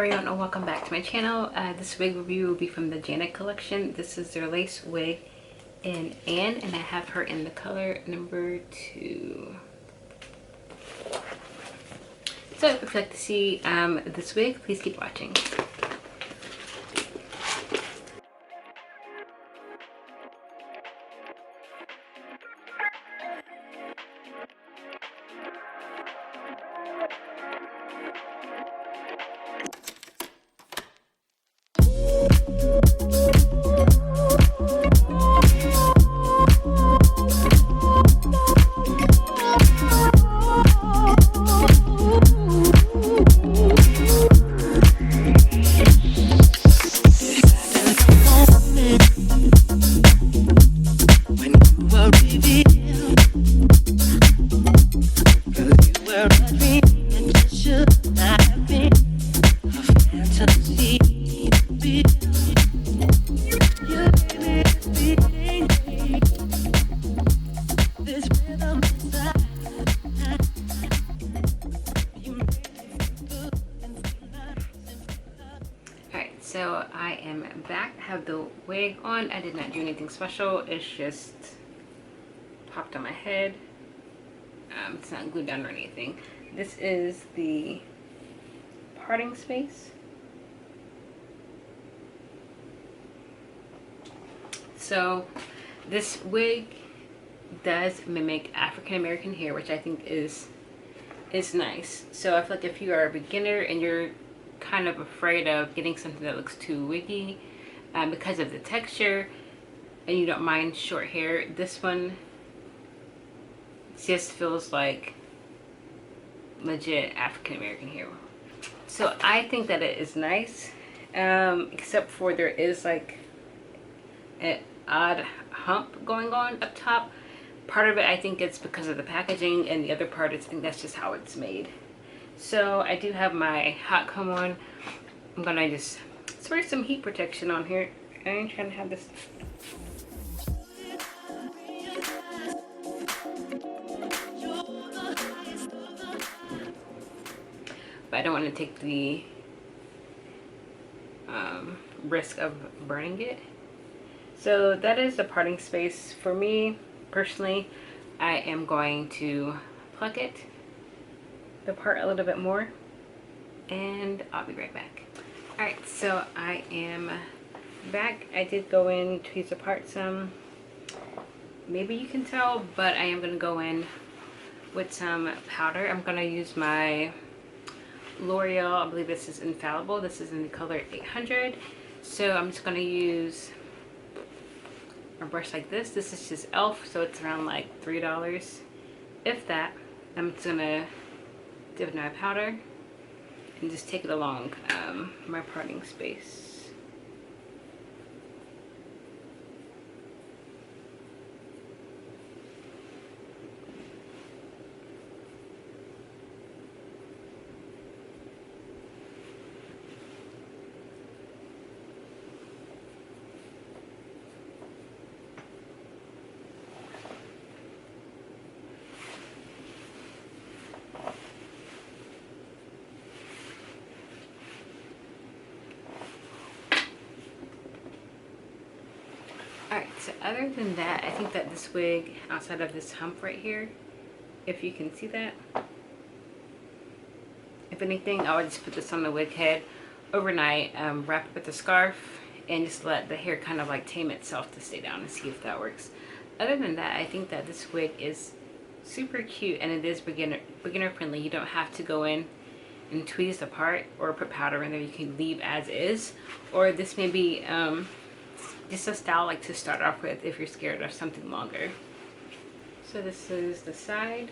everyone, and welcome back to my channel. This wig review will be from the Janet collection. This is their lace wig in Anne, and I have her in the color number 2. So if you'd like to see this wig, please keep watching. So I am back. I have the wig on. I did not do anything special. It's just popped on my head. It's not glued down or anything. This is the parting space. So this wig does mimic African American hair, which I think is nice. So I feel like if you are a beginner and you're kind of afraid of getting something that looks too wiggy because of the texture, and you don't mind short hair, this one just feels like legit African American hair. So I think that it is nice, except for there is like an odd hump going on up top. Part of it I think it's because of the packaging, and the other part is I think that's just how it's made. So I do have my hot comb on. I'm gonna just spray some heat protection on here. I ain't trying to have this. But I don't want to take the risk of burning it. So that is the parting space. For me personally, I am going to pluck it apart a little bit more, and I'll be right back. Alright, so I am back. I did go in to tweeze apart some. Maybe you can tell, but I am going to go in with some powder. I'm going to use my L'Oreal, I believe this is Infallible. This is in the color 800. So I'm just going to use a brush like this. This is just e.l.f., so it's around like $3, if that. I'm just going to dip in my powder and just take it along my parting space. Alright, so other than that, I think that this wig, outside of this hump right here, if you can see that, if anything, I would just put this on the wig head overnight, wrap it with a scarf, and just let the hair kind of like tame itself to stay down and see if that works. Other than that, I think that this wig is super cute, and it is beginner friendly. You don't have to go in and tweeze the part or put powder in there. You can leave as is, or this may be just a style like to start off with if you're scared of something longer. So this is the side.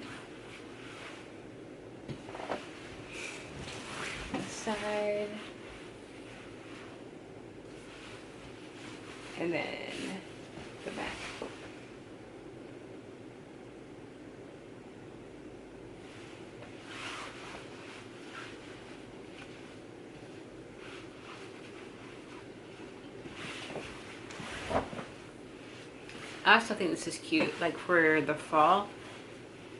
And then the back. I also think this is cute, like for the fall,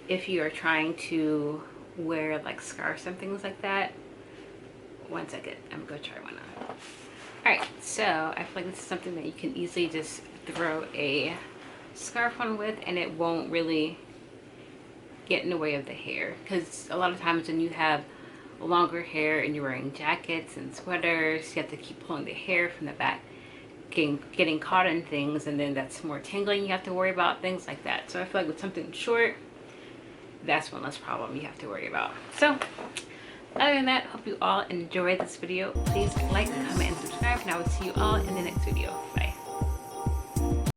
if you are trying to wear like scarves and things like that, 1 second. I'm gonna go try one on. Alright, so I feel like this is something that you can easily just throw a scarf on with and it won't really get in the way of the hair. Because a lot of times when you have longer hair and you're wearing jackets and sweaters, you have to keep pulling the hair from the back, getting caught in things, and then that's more tangling. You have to worry about things like that. So I feel like with something short, that's one less problem you have to worry about. So other than that, hope you all enjoyed this video. Please like, comment, and subscribe, and I will see you all in the next video. Bye.